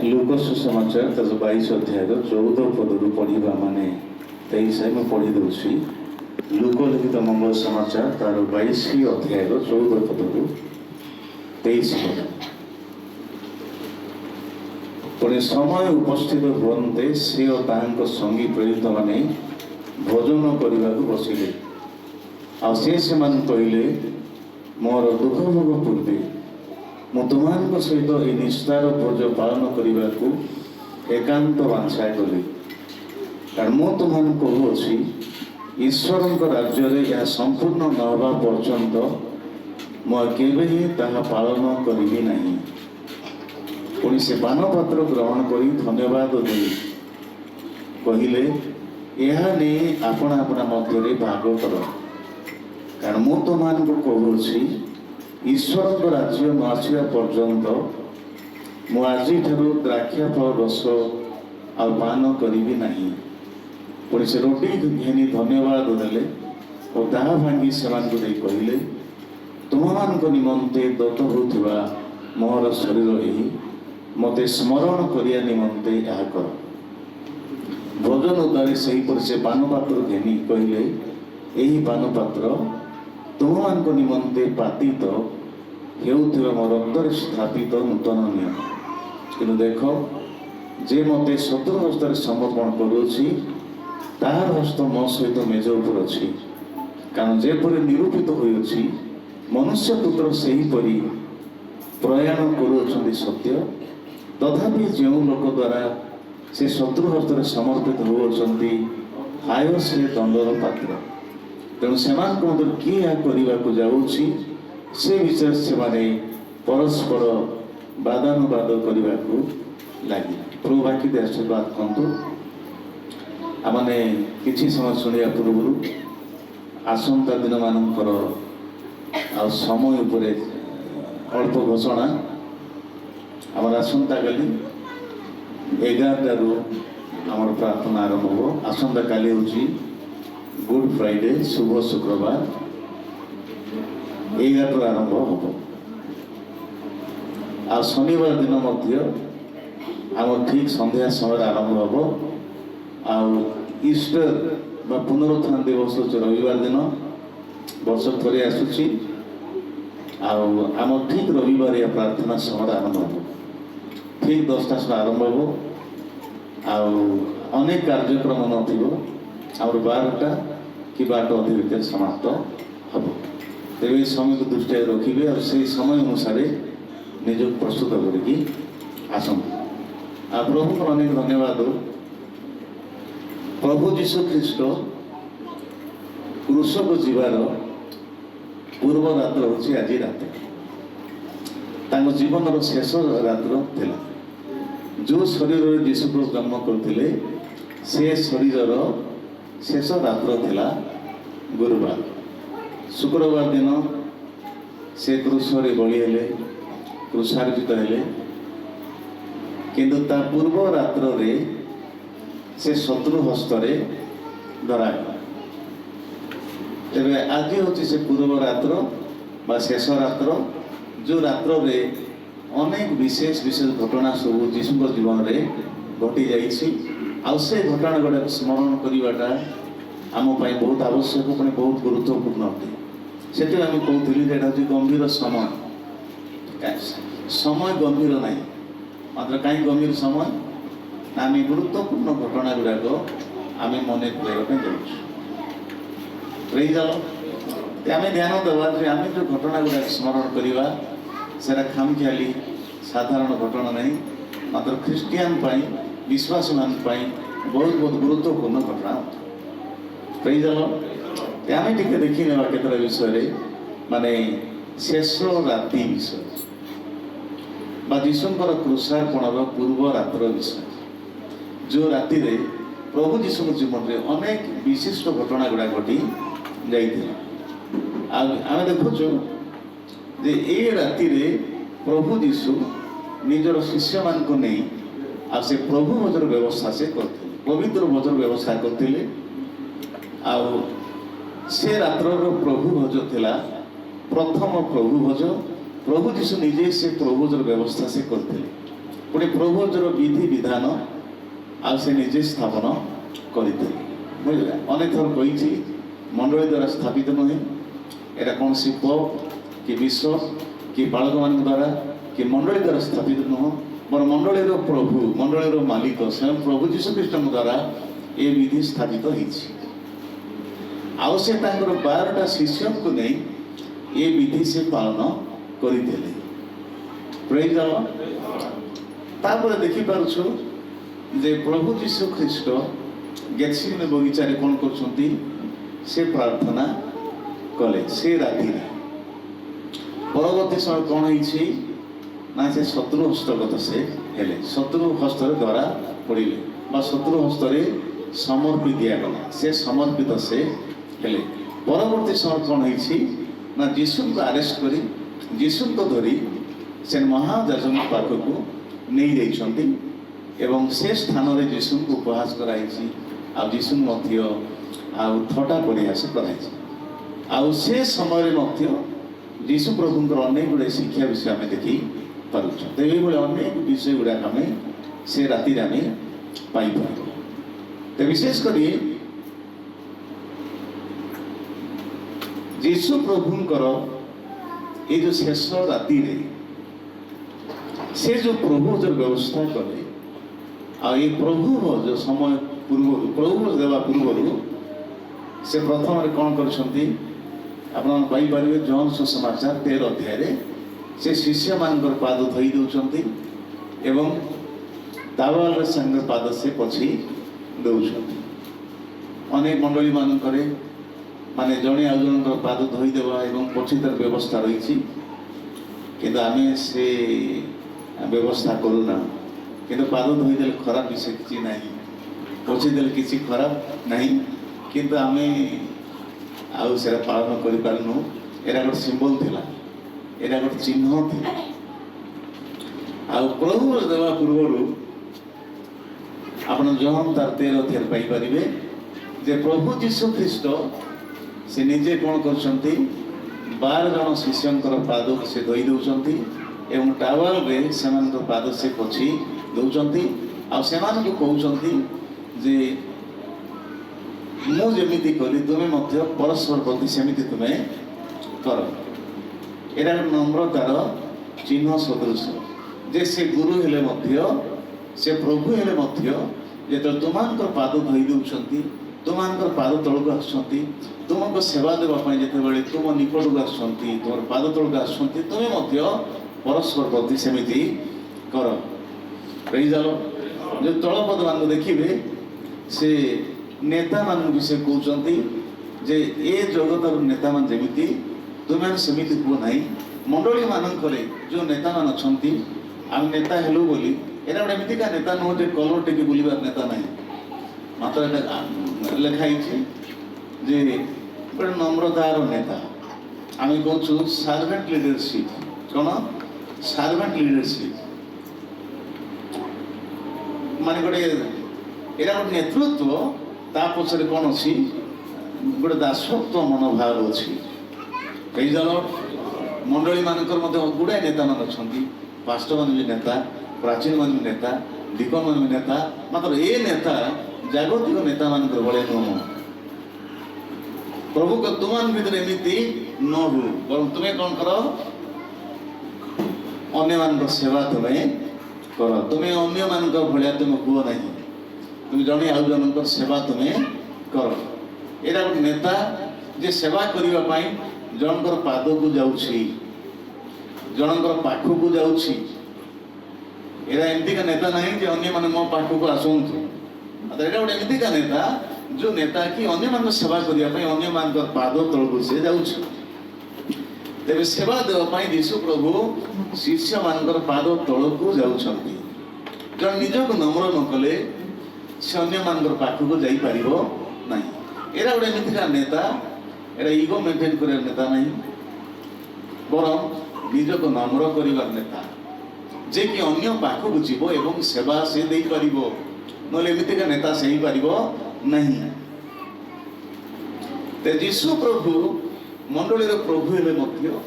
Look सुसमाचार तार 22 अध्याय 14 पदरू पढ़ा माने 23 मैं पढ़ी दूसरी लुक लिखित मंगल समाचार तार 22 अध्याय 14 पदरू 23 पद पुणी समय उपस्थित हुए से और संगी प्रेरित माने भोजन करने को बसिले आ से कहले मोर दुख भोग पूर्वे मु तुम सहित ये निष्ठार भोज पालन करने को एकांत वांछा कली कारण मु तुम कहूँ ईश्वर राज्य यह संपूर्ण न हवा पर्यंत मुझे ताहा पालन करी नहीं पुणी से पानपात्र ग्रहण कर धन्यवाद दे कहले यह नहीं आपण अपना मध्य भाग कर कारण मु तुमको कहूँ ईश्वर राज्य न आसवा पर्यंत मु आज द्राक्षा फल रस आन करी ना पुणी से रोटी घेनी धन्यवाद देले और ताहा भांगी से कहले तुम मान निमंते दत्त होता मोर शरीर यही मते स्मरण करिया निमंते यह कर भोजन उदारी से पानपात्र घेनी कहले यही पानपात्र तुम निमंते पातित हेउथिबा मो रक्तरे स्थापित नूतन नियम कि देख जे मते शत्रु हस्तर समर्पण करुछि तार हस्त मो सहित मेज उपर अछि कारण जेपरि निरूपित होइछि मनुष्य पुत्र सेहीपरि प्रयाण करुछन्ति सत्य तथापि जो लोक द्वारा से शत्रु हस्तर समर्पित होउछन्ति हाय से दंडर पात्र तेणु से किए या करने को जाऊँगी से विषय से परस्पर वादानुवाद करने को लगे प्रभु बाकी आशीर्वाद कहतु आमने किसी समय शुणा पूर्व आसंता दिन मानकर आ समय उपरे अल्प घोषणा आम आसंता काली 11 आम प्रार्थना आरंभ हो आसंता काली हूँ गुड फ्राइडे शुभ शुक्रवार 11 आरंभ हम आ शनिवार दिन आम ठीक संध्या समय आरंभ हम आ ईस्टर बा पुनरुत्थान दिवस रविवार दिन वर्ष थरे आसुची आम ठीक रविवार या प्रार्थना समय आरंभ हम ठीक 10टा समय आरंभ हम अनेक कार्यक्रम नथिबो आम 12टा कि 12टा अधे भर समाप्त हम तेरे समय को दृष्टि रखिए और से समय अनुसार निज प्रस्तुत करके आसंतु आ प्रभु को अनेक धन्यवाद प्रभु जीशु ख्रीस्ट क्रूस को जीवार पूर्व रात्र हूँ आज रात जीवन शेष रात्र थिला जो शरीर जीशु क्रिस्ट जन्म करते से शरीर शेष रात्र थिला गुरुवार शुक्रवार दिन से क्रूस बलि हेले क्रूसार्जित हेले किंतु ता पूर्व रात्र रे से शत्रु हस्तरे धरागला तेरे आज हूँ से पूर्व रात्र बा शेष रात्र जो रात्र रे अनेक विशेष विशेष घटना सब जीशु जीवन में घटी जासे घटना गुड़ा स्मरण करवाटा आम बहुत आवश्यक पुणी बहुत गुरुत्वपूर्ण अटे से आम कहते गंभीर समय गंभीर ना मात्र कहीं गंभीर समय आम गुरुत्वपूर्ण घटना गुड़ाक आम मन पड़े आम ध्यान देवा आम जो घटना गुड़ा स्मरण करवा से खामखियाली साधारण घटना नहीं मात्र ख्रीस्टियान विश्वासी मान बहुत बहुत गुरुत्वपूर्ण घटना आम टे देखी ना केतटा विषय माने शेष राति विषय जीशुंकर क्रूसार्पण पूर्व रात्र विषय जो राति प्रभु जीशु जीवन में अनेक विशिष्ट घटना गुड़ा घटी जाइए आम देखुचु जे ए राति प्रभु जीशु निजर शिष्य मान को नहीं आ से प्रभु भोजर व्यवस्था से करते पवित्र भोजर व्यवस्था करते से रात्र प्रभु भोज थिला प्रथम प्रभु भोज प्रभु जीशु निजे से प्रभु भोजर व्यवस्था से करते पुणी प्रभुजर विधि विधान आ से निजे स्थापन करते बुझे अनेक थर कही मंडली द्वारा स्थापित नुहे एटा कौन सी पप कि बिशप कि बालक मान द्वारा कि मंडली द्वारा स्थापित नुह मोर मंडलीर प्रभु मंडलीर मालिक स्वयं प्रभु जीशु ख्रीष्ट द्वारा ये विधि स्थापित होती आउ से 12टा शिष्य को नहीं ये विधि से पालन करते प्रेज द लॉर्ड तापर देखि पारुछु जे प्रभु जीशु ख्रीष्ट गेत्सेमनी बगीचारे कौन करछंती से प्रार्थना कले से राति परवर्ती समय कौन होइछि ना से शत्रु हस्तगत से हेले शत्रु हस्त द्वारा पड़िले बा शत्रु हस्तरे समर्पित दियागला से समर्पित से हेले परवर्ती समय कौन होइछि ना जीशु को अरेस्ट करी जीशु को धरी से महायाजक पाखक नहीं जाइछंती एवं से स्थान में जीशु को उपहास कराई आ जीशु मध्य आ थटा परिहास कराई आउ से समय मध्य जीशु प्रभुंकर अनेक गुड़े शिक्षा विषय आम देखी पार्छ तो ये अनेक विषय गुड़ाक आम से राति आम पाइपर तो विशेषकर जीशु प्रभुंकर ये जो शेष राति से जो प्रभु जो व्यवस्था कले आ ये प्रभु जो समय पूर्व प्रभु देवा पूर्व से प्रथम कौन करछंती आपण पाइपारे जॉन सुसमाचार 13 अध्याय से शिष्य मानकर पाद धोई दउछंती एवं तावाल संग पाद से पछी दउछंती अनेक मंडली मानकरे माने जणे आ जनकर पाद धोई देवा एवं पछी तर व्यवस्था रही किंतु आमे से व्यवस्था करूना किंतु पाद धोईदे खराब विषय किसी ना पछीदे किसी खराब नहीं किंतु आमे आउ से पालन कर पारनु एरा गोटे सिंबल थिला एरा गोटे चिन्ह थिला आउ प्रभु देवा पूर्व आपण जहन तार 13 अध्याय पाई परिबे जे प्रभु जीशु ख्रीष्ट से निजे कौन करछंती 12 जन शिष्यंकर पाद से धोई दउछंती एवं टावल रे सेमान पाद से पछी दउछंती आ सेमान को कहउछंती जे मु जेमिति कली तुमे मध्य परस्पर प्रति सेमिति तुमे कर एरा नम्रतार चिन्ह सदृश जे से गुरु हेले मध्य से प्रभु हेले मध्य जे तुमानकर पाद धोई दउछंती तुमानकर पाद तळक आछंती तुमको सेवा देवा पई जेते बेले तुम निकट को आछंती तुम पाद तळक आछंती तुमे मध्य परस्पर प्रति सेमिति कर प्रेज द लॉर्ड जो तळपद मान देखिबे से नेता मान विषय कहते जे ए जगतर नेता मान जेमिति तुम सेमिति हुआ ना मंडली मानकरे जो नेता मान अच्छी आम नेता हेलु बोली एरा गोटे एमतीका नेता नुह जे कलर टेकी बुलबार नेता ना मात्र लिखाई जे गोटे नम्रतार नेता आम कहूँ सर्वेंट लीडरशिप कौन सर्वेंट लीडरशिप माने गोटे एरा गोटे नेतृत्व ता पछरे कौन अच्छी गोटे दासत्व मनोभाव अच्छी कई जन मंडली मानकर गुड़ाए नेता मान अच्छा पास्टर मान भी नेता प्राचीन मान भी नेता दीपन मान भी नेता मात्र ये नेता जागतिक नेता मान भाई नुह प्रभु को तुम भीतर एमती न हु बर तुम्हें कौन कर अन्य मान सेवा तुम्हें कर तुम्हें अन्य मान भाया तुम हुआ ना तुम जड़े आउ जन सेवा तुम्हें कर एरा गोटे नेता जे सेवा करने जनकर पाद को जाऊँगी जनकर पाख को जाऊँगी एरा एमतीका नेता नहीं जे अन्य माने मो पाख को आसतु एटा गोटे एमतीका नेता जो नेता कि अन्य मान सेवा करने अन्य मान पाद तल को सी जाऊँगी तेरे सेवा देवाई यीशु प्रभु शिष्य मान पाद तल को जाऊँगी जन निज को नम्र न कले से अन्य मान पाख को जापर ना एरा गोटे एमतीका नेता एरा इगो मेंटेन कर नेता नहीं बरं निज को नम्र कर नेता जे कि अन्य पाख को जीव एवं सेवा से दे पार ना एमतीका नेता से ही पार नहीं ते यीशु प्रभु मंडलीर प्रभु हेले मध्य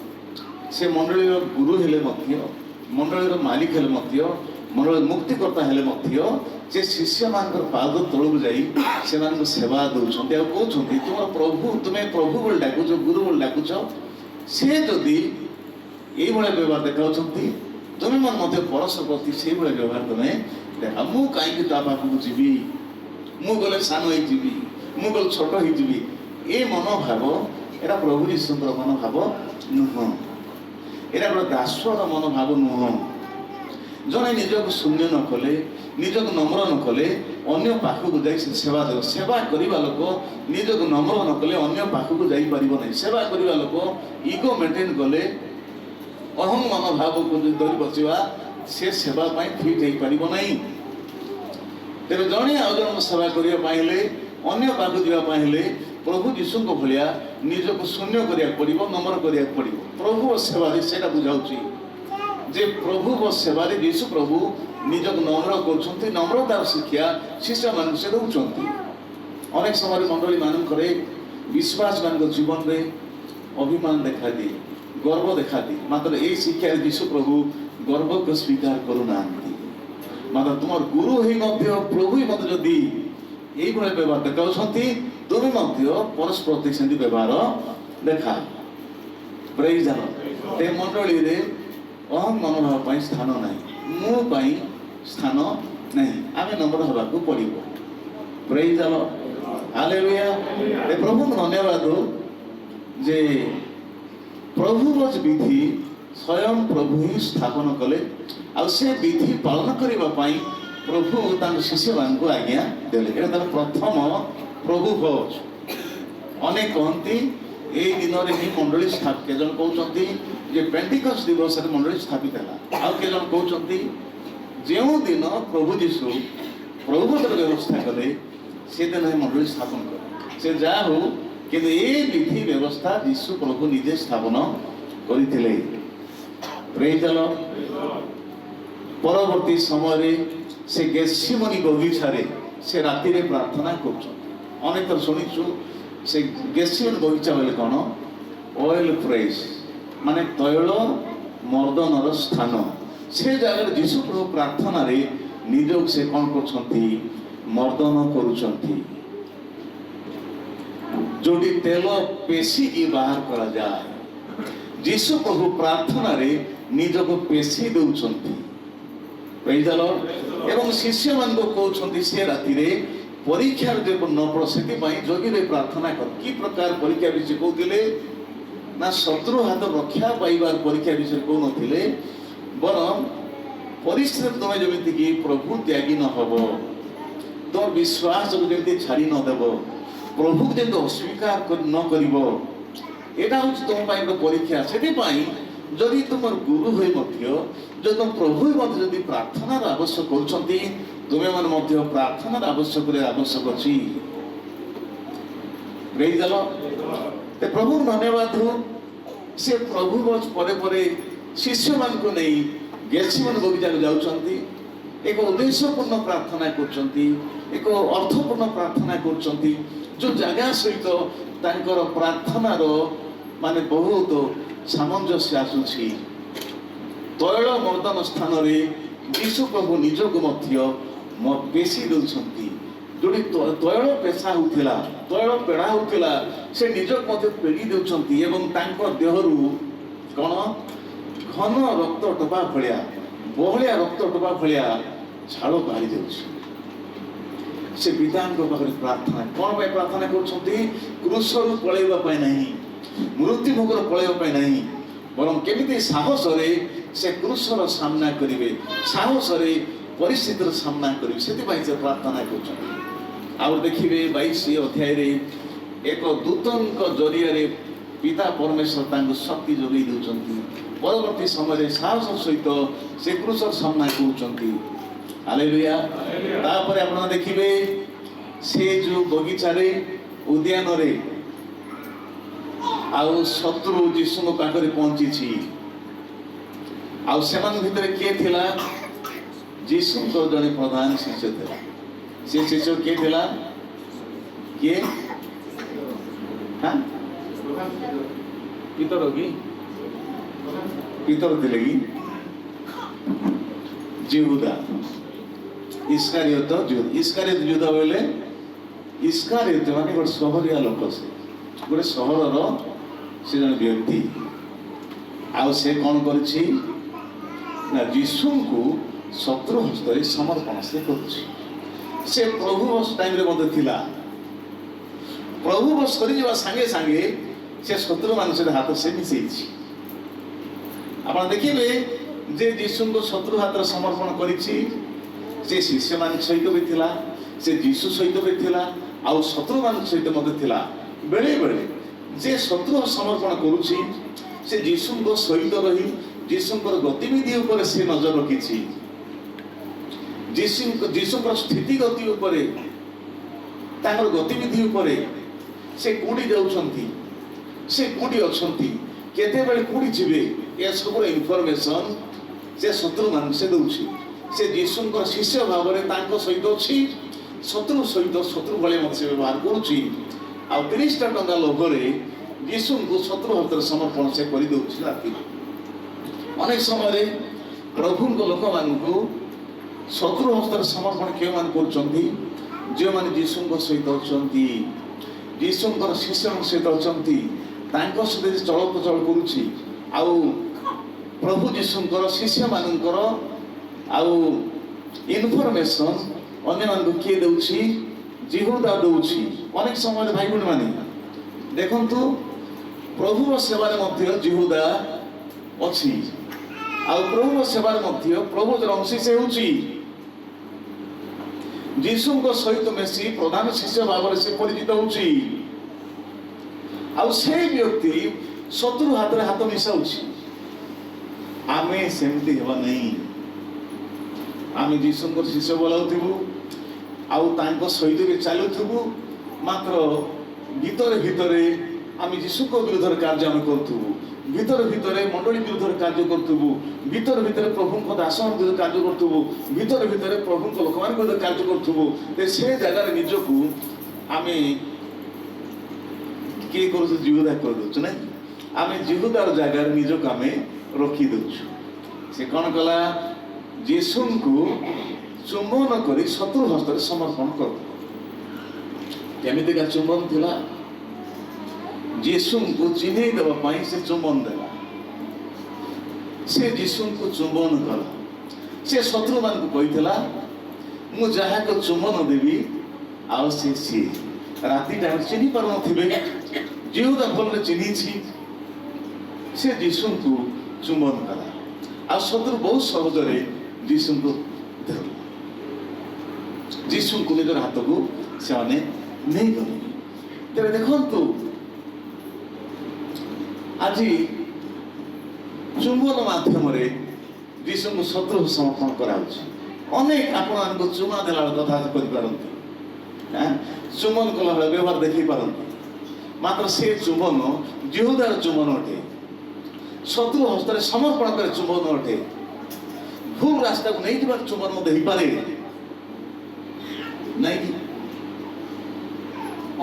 से मंडलीर गुरु हेले मध्य मंडलीर मालिक हेले मध्य ମଣ୍ଡଳୀ ମୁକ୍ତିକର୍ତ୍ତା ହେଲେ ମଧ୍ୟ ସେ ଶିଷ୍ୟମାନଙ୍କର ପାଦ ତଳକୁ ଯାଇ ସେମାନଙ୍କୁ ସେବା ଦେଉଛନ୍ତି ଆଉ କହୁଛନ୍ତି ତୁମର ପ୍ରଭୁ ତୁମେ ପ୍ରଭୁ ବୋଲି ଡାକୁଛ ଗୁରୁ ବୋଲି ଡାକୁଛ ସେ ଯଦି ଏଇଭଳିଆ ବ୍ୟବହାର ଦେଖାଉଛନ୍ତି ତୁମେ ମାନେ ମଧ୍ୟ ପରସ୍ପର ପ୍ରତି ସେଇଭଳିଆ ବ୍ୟବହାର ତୁମେ ଦେଖା ମୁଁ କାହିଁକି ତା ପାଖକୁ ଯିବି ମୁଁ ଗଲେ ସାନ ହେଇଯିବି ମୁଁ ଗଲେ ଛୋଟ ହେଇଯିବି ଏ ମନୋଭାବ ଏଇଟା ପ୍ରଭୁ ଯୀଶୁଙ୍କର ମନୋଭାବ ନୁହଁ ଏଇଟା ଗୋଟେ ଦାସର ମନୋଭାବ ନୁହଁ ଜଣେ ନିଜକୁ ଶୂନ୍ୟ ନ କଲେ ନିଜକୁ ନମ୍ର ନ କଲେ ଅନ୍ୟ ପାଖକୁ ଯାଇ ସେ ସେବା ଦେବ ସେବା କରିବା ଲୋକ ନିଜକୁ ନମ୍ର ନ କଲେ ଅନ୍ୟ ପାଖକୁ ଯାଇପାରିବ ନାହିଁ ସେବା କରିବା ଲୋକ ଇଗୋ ମେଣ୍ଟେନ୍ କଲେ ଅହଂ ମନୋଭାବକୁ ଧରି ବସିବା ସେ ସେବା ପାଇଁ ଫିଟ୍ ହେଇପାରିବ ନାହିଁ ତେବେ ଜଣେ ଆଉ ଜଣଙ୍କ ସେବା କରିବା ପାଇଁ ହେଲେ ଅନ୍ୟ ପାଖକୁ ଯିବା ପାଇଁ ହେଲେ ପ୍ରଭୁ ଯୀଶୁଙ୍କ ଭଳିଆ ନିଜକୁ ଶୂନ୍ୟ କରିବାକୁ ପଡ଼ିବ ନମ୍ର କରିବାକୁ ପଡ଼ିବ ପ୍ରଭୁ ସେବାରେ ସେଇଟା ବୁଝାଉଛି ଯେ ପ୍ରଭୁ ସେବାରେ ଯୀଶୁ ପ୍ରଭୁ ନିଜକୁ ନମ୍ର କରୁଛନ୍ତି ନମ୍ରତାର ଶିକ୍ଷା ଶିଷ୍ୟମାନଙ୍କୁ ସେ ଦେଉଛନ୍ତି ଅନେକ ସମୟରେ ମଣ୍ଡଳୀ ମାନଙ୍କରେ ବିଶ୍ୱାସମାନଙ୍କ ଜୀବନରେ ଅଭିମାନ ଦେଖାଦିଏ ଗର୍ବ ଦେଖାଦିଏ ମାତ୍ର ଏଇ ଶିକ୍ଷାରେ ଯୀଶୁ ପ୍ରଭୁ ଗର୍ବକୁ ସ୍ୱୀକାର କରୁନାହାନ୍ତି ମାତ୍ର ତୁମର ଗୁରୁ ହେଇ ମଧ୍ୟ ପ୍ରଭୁ ମଧ୍ୟ ଯଦି ଏଇଭଳିଆ ବ୍ୟବହାର ଦେଖାଉଛନ୍ତି ତୁମେ ମଧ୍ୟ ପରସ୍ପର ପ୍ରତି ସେମିତି ବ୍ୟବହାର ଦେଖା ପ୍ରେଜ୍ ଦ ଲର୍ଡ ଏ ମଣ୍ଡଳୀରେ ଅହଂ ମନୋଭାବ ପାଇଁ ସ୍ଥାନ ନାହିଁ ମୁଁ ପାଇଁ ସ୍ଥାନ ନାହିଁ ଆମେ ନମ୍ର ହେବାକୁ ପଡ଼ିବ ପ୍ରେଜ୍ ଦ ଲର୍ଡ ହାଲେଲୁୟା ଏ ପ୍ରଭୁଙ୍କୁ ଧନ୍ୟବାଦ ଯେ ପ୍ରଭୁଙ୍କ ବିଧି ସ୍ୱୟଂ ପ୍ରଭୁ ହିଁ ସ୍ଥାପନ କଲେ ଆଉ ସେ ବିଧି ପାଳନ କରିବା ପାଇଁ ପ୍ରଭୁ ତାଙ୍କ ଶିଷ୍ୟମାନଙ୍କୁ ଆଜ୍ଞା ଦେଲେ ଏଇଟା ତାର ପ୍ରଥମ ପ୍ରଭୁ ଭୋଜ ଅନେକ କହନ୍ତି ଏଇ ଦିନରେ ହିଁ ମଣ୍ଡଳୀ କେତେ ଜଣ କହୁଛନ୍ତି ଯେ ପେଣ୍ଟିକଷ୍ଟ ଦିବସରେ ମଣ୍ଡଳୀ ସ୍ଥାପିତ ହେଲା ଆଉ କେତେ ଜଣ କହୁଛନ୍ତି ଯେଉଁ ଦିନ ପ୍ରଭୁ ଯୀଶୁ ପ୍ରଭୁଙ୍କର ବ୍ୟବସ୍ଥା କଲେ ସେଦିନ ହିଁ ମଣ୍ଡଳୀ ସ୍ଥାପନ କଲେ ସେ ଯାହା ହଉ କିନ୍ତୁ ଏ ବିଧି ବ୍ୟବସ୍ଥା ଯୀଶୁ ପ୍ରଭୁ ନିଜେ ସ୍ଥାପନ କରିଥିଲେ ପ୍ରେଜ୍ ଦ ଲର୍ଡ ପରବର୍ତ୍ତୀ ସମୟରେ ସେ ଗେଥସିମନି ବଗିଚାରେ ସେ ରାତିରେ ପ୍ରାର୍ଥନା କରୁଛନ୍ତି ଅନେକ ଥର ଶୁଣିଛୁ ସେ ଗେଥସିମନି ବଗିଚା ବୋଲେ କ'ଣ ଅଏଲ ପ୍ରେସ୍ ମାନେ ତୈଳ ମର୍ଦ୍ଦନର ସ୍ଥାନ ସେ ଜାଗାରେ ଯୀଶୁ ପ୍ରଭୁ ପ୍ରାର୍ଥନାରେ ନିଜକୁ ସେ କ'ଣ କରୁଛନ୍ତି ମର୍ଦ୍ଦନ କରୁଛନ୍ତି ଯୋଉଠି ତେଲ ପେଶିକି ବାହାର କରାଯାଏ ଯୀଶୁ ପ୍ରଭୁ ପ୍ରାର୍ଥନାରେ ନିଜକୁ ପେଶି ଦେଉଛନ୍ତି ପ୍ରେଜ୍ ଦ ଲର୍ଡ ଏବଂ ଶିଷ୍ୟମାନଙ୍କୁ କହୁଛନ୍ତି ସେ ରାତିରେ ପରୀକ୍ଷାରେ ଯେ ନ ପଡ଼ ସେଥିପାଇଁ ଜଗିରେ ପ୍ରାର୍ଥନା କର କି ପ୍ରକାର ପରୀକ୍ଷା ବିଷୟ କହୁଥିଲେ ନା ଶତ୍ରୁ ହାତ ରକ୍ଷା ପାଇବାର ପରୀକ୍ଷା ବିଷୟରେ କହୁନଥିଲେ ବରଂ ପରିସ୍ଥିତି ତୁମେ ଯେମିତିକି ପ୍ରଭୁ ତ୍ୟାଗୀ ନ ହେବ ତୁମ ବିଶ୍ୱାସକୁ ଯେମିତି ଛାଡ଼ି ନ ଦେବ ପ୍ରଭୁକୁ ଯେମିତି ଅସ୍ୱୀକାର ନ କରିବ ଏଇଟା ହେଉଛି ତୁମ ପାଇଁ ଗୋଟେ ପରୀକ୍ଷା ସେଥିପାଇଁ ଯଦି ତୁମର ଗୁରୁ ହୋଇ ମଧ୍ୟ ଯଦି ତୁମ ପ୍ରଭୁ ମଧ୍ୟ ଯଦି ପ୍ରାର୍ଥନାର ଆବଶ୍ୟକ କରୁଛନ୍ତି ତୁମେ ମାନେ ମଧ୍ୟ ପ୍ରାର୍ଥନାର ଆବଶ୍ୟକରେ ଆବଶ୍ୟକ ଅଛି ପ୍ରେଜ୍ ଦ ଲର୍ଡ ପ୍ରଭୁଙ୍କୁ ଧନ୍ୟବାଦ ସେ ପ୍ରଭୁ ପରେ ପରେ ଶିଷ୍ୟମାନଙ୍କୁ ନେଇ ଗେଥସିମନି ବଗିଚାକୁ ଯାଉଛନ୍ତି ଏକ ଉଦ୍ଦେଶ୍ୟପୂର୍ଣ୍ଣ ପ୍ରାର୍ଥନା କରୁଛନ୍ତି ଏକ ଅର୍ଥପୂର୍ଣ୍ଣ ପ୍ରାର୍ଥନା କରୁଛନ୍ତି ଯେଉଁ ଜାଗା ସହିତ ତାଙ୍କର ପ୍ରାର୍ଥନାର ମାନେ ବହୁତ ସାମଞ୍ଜସ୍ୟ ଆସୁଛି ତୈଳ ମର୍ଦ୍ଦନ ସ୍ଥାନରେ ଯୀଶୁ ପ୍ରଭୁ ନିଜକୁ ମଧ୍ୟ ପେଶି ଦେଉଛନ୍ତି ଯୋଉଠି ତୈଳ ପେଶା ହେଉଥିଲା ତୈଳ ପେଡ଼ା ହେଉଥିଲା ସେ ନିଜକୁ ମଧ୍ୟ ପେଡ଼ି ଦେଉଛନ୍ତି ଏବଂ ତାଙ୍କ ଦେହରୁ କ'ଣ ଘନ ରକ୍ତ ଟୋପା ଭଳିଆ ବହଳିଆ ରକ୍ତ ଟୋପା ଭଳିଆ ଝାଳ ବାହାରି ଯାଉଛି ସେ ପିତାଙ୍କ ପାଖରେ ପ୍ରାର୍ଥନା କ'ଣ ପାଇଁ ପ୍ରାର୍ଥନା କରୁଛନ୍ତି କ୍ରୁଶରୁ ପଳେଇବା ପାଇଁ ନାହିଁ ମୃତ୍ୟୁମୁଖରୁ ପଳେଇବା ପାଇଁ ନାହିଁ ବରଂ କେମିତି ସାହସରେ ସେ କ୍ରୁଶର ସାମ୍ନା କରିବେ ସାହସରେ ପରିସ୍ଥିତିର ସାମ୍ନା କରିବେ ସେଥିପାଇଁ ସେ ପ୍ରାର୍ଥନା କରୁଛନ୍ତି ଆଉ ଦେଖିବେ 22 ଅଧ୍ୟାୟରେ ଏକ ଦୂତଙ୍କ ଜରିଆରେ ପିତା ପରମେଶ୍ୱର ତାଙ୍କୁ ଶକ୍ତି ଯୋଗାଇ ଦେଉଛନ୍ତି ପରବର୍ତ୍ତୀ ସମୟରେ ସାହସ ସହିତ ସେ କ୍ରୁଶର ସାମ୍ନା କରୁଛନ୍ତି ହାଲେଲୁୟା ତାପରେ ଆପଣ ଦେଖିବେ ସେ ଯେଉଁ ବଗିଚାରେ ଉଦ୍ୟାନରେ ଆଉ ଶତ୍ରୁ ଯୀଶୁଙ୍କ ପାଖରେ ପହଞ୍ଚିଛି ଆଉ ସେମାନଙ୍କ ଭିତରେ କିଏ ଥିଲା ଯୀଶୁଙ୍କ ଜଣେ ପ୍ରଧାନ ଶିଷ୍ୟ ଥିଲା ସେ ଶିଷ୍ୟ କିଏ ଥିଲା କିଏ ପିତର କି ପିତର ଥିଲେ କି जिहुदा इस्कारियोत जुदा बोले इस्कारियोत माने गोटे सहरिया लोक से गोटे सहरर से जन व्यक्ति आउ से कौन करिछि ना यीशु को शत्रु हस्तरे समर्पण से करुछि से प्रभु बस टाइम रे मते थिला प्रभु बस करि जवा संगे संगे से शत्रु मान से हाथ से मिसेछि आपण देखिबे जे यीशु को शत्रु हाथ समर्पण करिछि से शिष्य मान सहित भी थिला से यीशु सहित भी थिला आ शत्रु मान सहित मते थिला बेले बेले जे शत्रु समर्पण करुछि से यीशु को सहित रही यीशु को गतिविधि ऊपर से नजर रखिछि यीशु को स्थिति गति ऊपर ताकर गतिविधि ऊपर से कोडी जाउछंती से कोडी अछंती केते बेले कोडी जिवे ए सब इन्फॉर्मेशन से शत्रु मान से दउछि से यीशु को शिष्य भाव रे तांको सहित अछि शत्रु सहित शत्रु भले मत से व्यवहार करुछि आ 30 टका लोभ रे यीशु को शत्रु हाथ समर्पण से कर दउछि राति अनेक समय प्रभु को लोक मान को शत्रु हस्त समर्पण के मान करछंती जे मान यीशु को सहित अछंती यीशु को शिष्य सहित अछंती तांको सहित चल प्रचल करुछि आ प्रभु यीशु को शिष्य मानकर आउ इनफॉरमेशन अन्य मान को किए दउछि जिहुदा दउछि अनेक समय भाई बहन माने देखंतु प्रभु सेवार मध्य जिहुदा अछि आ प्रभु सेवार मध्य प्रभु अंशी से होछि यीशु को सहित मेसी प्रधान शिष्य भाव से परिचित होछि आ से व्यक्ति शत्रु हाथ रे हाथ मिसाउछि आमे सेमती हेबा नहीं आमे यीशु को शिष्य बोलाउथिबु आउ तांको सहित भी चालुथिबु मात्र भीतर भीतरे आमे यीशु को विरोध कार्य आमे करथुबु भीतर भीतरे मंडली विरोध कार्य करथुबु भीतर भीतरे प्रभु को दासन विरोध कार्य करथुबु भीतर भीतरे प्रभु को लोकमान विरोध कार्य करथुबु ते से जगह रे निजको आमे के करछु जिहुदा कर दउछ नै आमे जिहुदार जगह रे निजको आमे रखी दउछु से कोन कला यीशु को चुंबन करी शत्रु हस्त समर्पण कर केमिति का चुंबन थिला यीशु को चिन्ह देवा पाई से चुंबन देला से यीशु को चुंबन कला से शत्रु मान को कहितला मु जहा को चुंबन देवी आ से राति टाइम चिन्ह पर नथिबे जिहुदा भल चिन्ही छी से यीशु को चुंबन कला आ शत्रु बहुत सहज रे यीशु को धरला यीशु को निजर हाथ को से माने नहीं गले तेरे देखंतु आज चुंबन माध्यम रे यीशु को शत्रु समर्पण कराउछ अनेक आपण को चुमा देला कथा करि पारंती हां चुंबन कला व्यवहार देखि पारंती मात्र से चुंबन जिहुदार चुंबन अटे शत्रु हस्ତରେ समर्पण करे चुंबन अटे भूल रास्ता को नहीं जीवार चुंबन मते ही पारे नहीं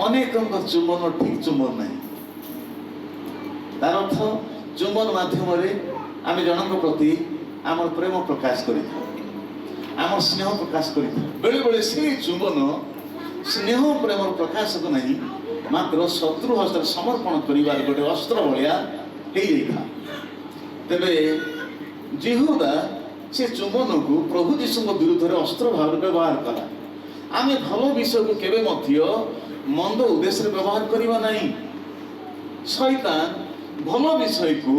अनेक चुंबन ठीक चुंबन नहीं तार अर्थ चुंबन माध्यम रे आमे जनक प्रति आम प्रेम प्रकाश करि आम स्नेह प्रकाश करि बेले बेले से चुंबन स्नेह प्रेम प्रकाश को नहीं मात्र शत्रु हस्त समर्पण करिवार गोटे अस्त्र भलिया हे था तेबे जिहुदा से चुंबन को प्रभु यीशु को विरुद्ध रे अस्त्र भाव व्यवहार कला आमे भलो विषय को केबे मध्य मंद उद्देश्य रे व्यवहार करिवा नहीं शैतान भलो विषय को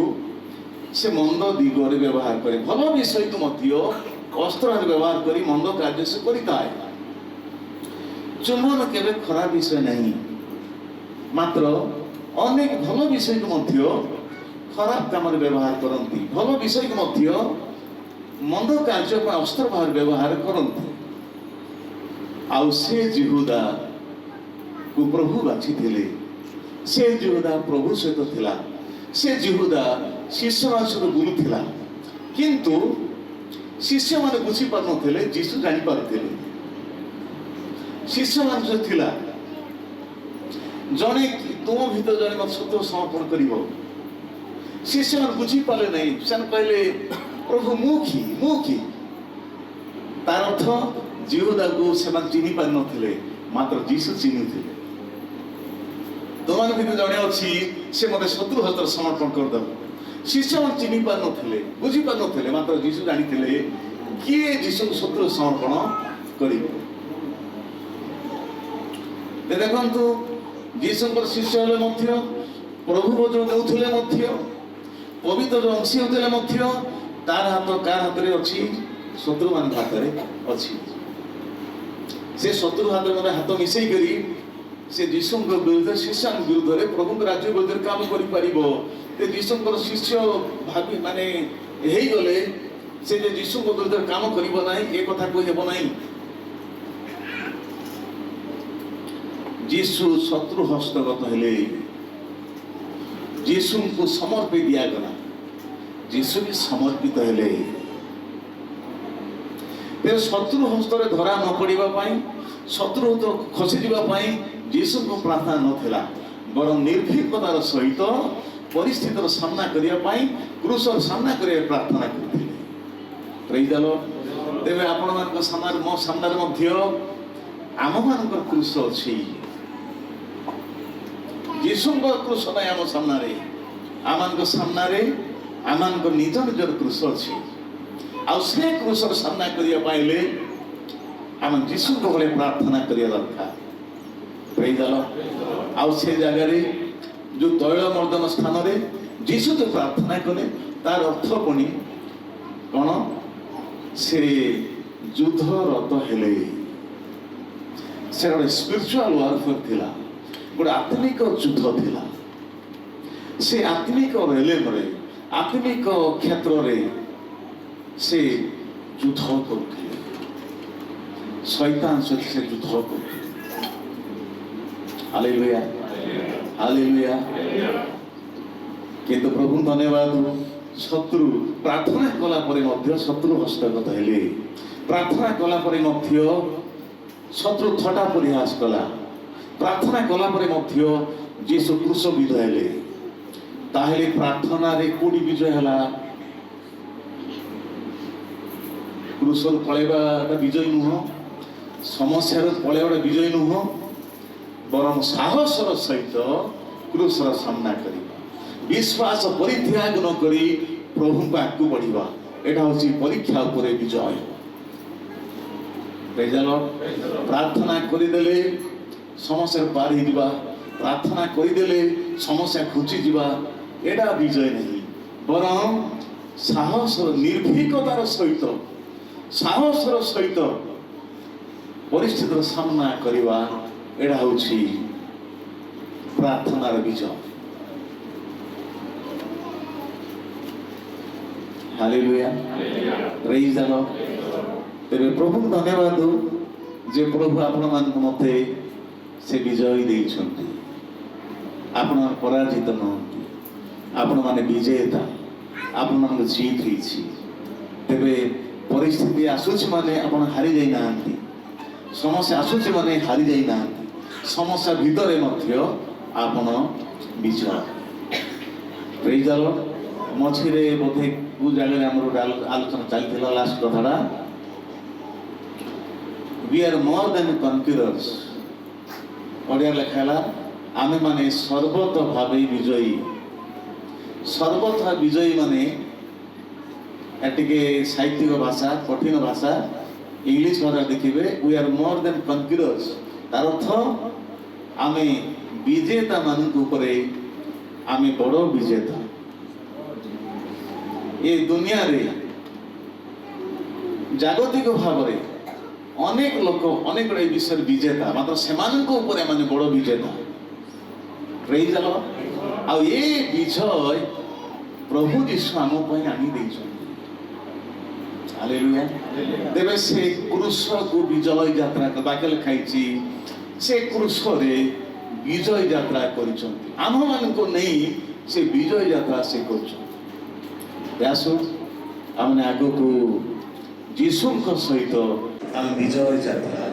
से मंद दिग रे व्यवहार करे भलो विषय को मध्य अस्त्र रे व्यवहार करी मंद कार्य से करिता है चुंबन केबे खराब विषय नहीं मात्र अनेक भलो विषय को मध्य खराब काम रे व्यवहार करंती भलो विषय को मध्य मंद कार्य पर अस्त्र भाव व्यवहार करंती आउ से जिहुदा को प्रभु बाछि थिले से जिहुदा प्रभु सहित थिला से जिहुदा शिष्य मान सहित गुरु थिला किंतु शिष्य माने बुझी पार नथिले यीशु जानि पारथिले शिष्य मान जो थिला जने तुम भीतर जने मत शत्रु समर्पण करिवो शिष्य मान बुझी पाले नहीं सन कहले प्रभु मुखी तार अर्थ जिहुदा को सेमान चिन्हि पारि नथिले मात्र जीसु चिन्हिथिले। तुमन भितर जणे अछि से मते शत्रु हस्तर समर्पण कर दब। शिष्य मन चिन्हि पारि नथिले बुझि पारि नथिले मात्र जीसु जानिथिले किए जीसु को शत्रु समर्पण करिवो। देखंतु जीसुଙ୍କର शिष्य हेले मध्य प्रभु जो देउथिले मध्य पवित्र जो अंशी होते मध्य तार हाथ कार हाथ रे अछि शत्रु मान हाथ रे अछि। से शत्रु हाथ में हाथ मिसई करी से जीसुଙ୍କ विरुद्ध शिष्य विरुद्ध रे प्रभु राज्य विरुद्ध काम करि परिबो। ते जीसुଙ୍କର शिष्य भाबी माने हेई गले से जे जीसुଙ୍କ विरुद्ध काम करिबो नाही ए कथा कोइ हेबो नाही। जीसु शत्रु हस्तगत हेले जीसु को समर्पित दिया गला जीसु भी समर्पित हेले। फिर शत्रु हस्तर धरा न पड़िबा पाई शत्रु तो खसी जीवा पाई जीसु को प्रार्थना नथिला बरं निर्भीकतार सहित परिस्थितिर सामना करिया पाई क्रूसर सामना करिया प्रार्थना करथिले। Praise the Lord. तेबे आपण मान सामना मो सामना मध्य आम मान क्रूस अछि जीसुଙ୍କ क्रूस नै आम सामना रे आमान सामना रे आमान निज निजर क्रूस अछि आ से क्रूसर सामना करिया पाइले आम जीसु को भले प्रार्थना करिया दरकार। Praise the Lord. आ से जगह रे जो तैल मर्दन स्थान रे जीसु तो प्रार्थना कले तार अर्थ पुणी कौन से युद्ध रत हेले से गोटे स्पिरिचुअल वारफेयर थिला गोटे आत्मिक युद्ध थिला। से आत्मिक रेलेम रे आत्मिक क्षेत्र रे से युद्ध करथिले शैतान सहित से युद्ध करथिले। Hallelujah hallelujah. किंतु प्रभु धन्यवाद शत्रु प्रार्थना कला परे मध्य शत्रु हस्तगत हेले प्रार्थना कला परे मध्य शत्रु थटा परिहास कला प्रार्थना कला परे मध्य जीसु क्रूस विजय हेले। ताहेले प्रार्थना रे कोडी विजय हला क्रूस पळेबाटा विजय नुह समस्या पळेबाटा विजय नुह बरं साहसर सहित क्रूसर सामना करिबा विश्वास परित्याग न करी प्रभु को आगु बढ़िबा एटा होची परीक्षा उपरे विजय। Praise the Lord. प्रार्थना करि देले समस्या पार ही दिबा प्रार्थना करि देले समस्या खुची दिबा एटा विजय नहीं बरं साहसर निर्भीकतार सहित परिस्थितिर सामना करिबा एटा होची प्रार्थनार विजय। Hallelujah praise the lord. तेरे प्रभु धन्यवाद जे प्रभु आपण मान मते से विजय देइछन्ति आपण पराजित नहंति आपण माने विजेता आपण मान जीत होईछि। तेबे परिस्थिति आसुछि माने आपण हारि जाई नाहंति समस्या आसुछि माने हारि जाई नाहंति समस्या भितरे मध्य आपण विजय। Praise the lord. मझिरे बोधे को जगह हमर आलोचना चलथिला लास्ट कथाडा we are more than conquerors Odia लेखाला आमे माने सर्वत भावे विजयी सर्वथा विजयी माने एटिके साहित्यिक भाषा कठिन भाषा इंग्लिश भाषा देखिबे वी आर मोर देन कन्क्यूरर्स तार अर्थ आमे विजेता मानक उपरे आमे बड़ विजेता। ये दुनिया रे जागतिक भाव रे अनेक लोक अनेक बड़े विषय विजेता मात्र सेमानक उपरे माने बड़ विजेता। Praise the Lord. आ ये विजय प्रभु यीशु आम पई आनी देइछन। हालेलुया। तेबे से क्रूस को विजय यात्रा बाकेल खाइछि से क्रूस रे विजय यात्रा करिछन्ति आम मान को नहीं से विजय यात्रा से करिछन्ति। आसो आमने आगो को जीसु सहित आम विजय यात्रा